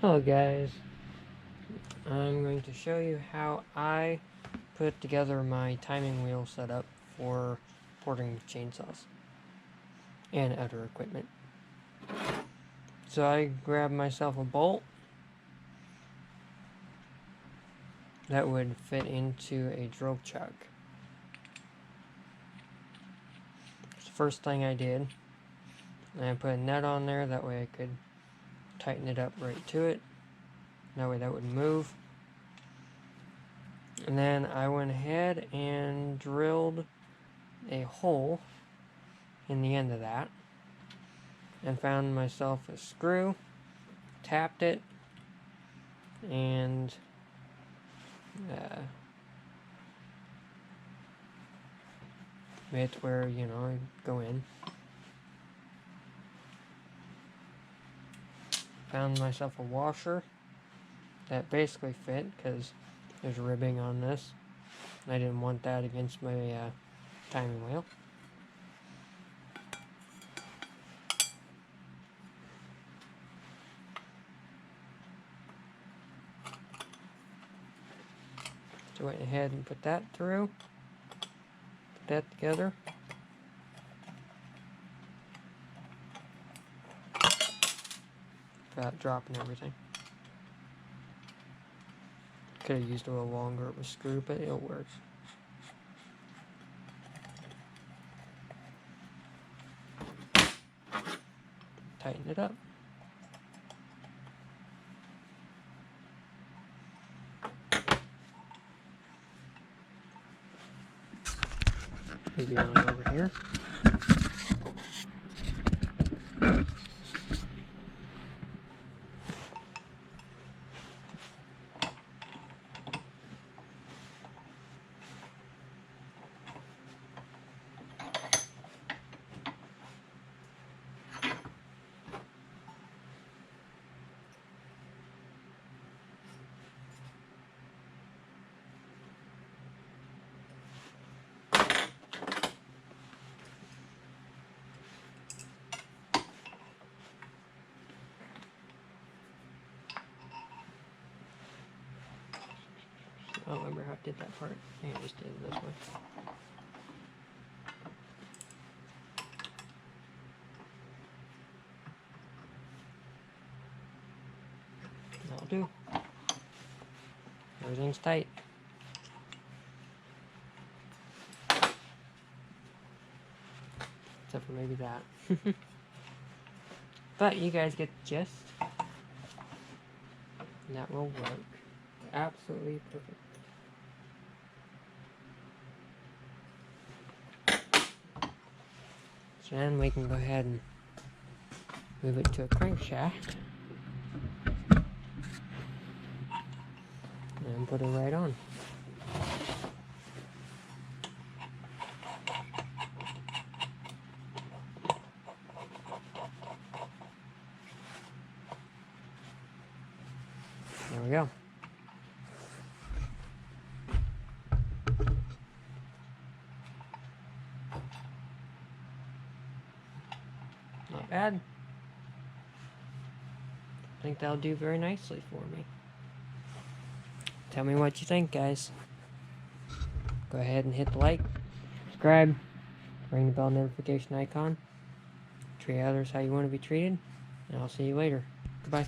Hello guys, I'm going to show you how I put together my timing wheel setup for porting chainsaws and other equipment. So I grabbed myself a bolt that would fit into a drill chuck. It's the first thing I did. And I put a nut on there, that way I could tighten it up right to it. That way that would move. And then I went ahead and drilled a hole in the end of that and found myself a screw, tapped it, and made it where, I go in. Found myself a washer that basically fit because there's ribbing on this. I didn't want that against my timing wheel. So I went ahead and put that through. Put that together. Without dropping everything. Could have used a little longer of a screw, but it'll work. Tighten it up. Maybe on over here. I don't remember how I did that part. I think I just did it this way. That'll do. Everything's tight. Except for maybe that. But you guys get the gist. And that will work. Absolutely perfect. So then we can go ahead and move it to a crankshaft. And put it right on. There we go. Not bad. I think that'll do very nicely for me. Tell me what you think, guys. Go ahead and hit the like, subscribe, ring the bell notification icon. Treat others how you want to be treated, and I'll see you later. Goodbye.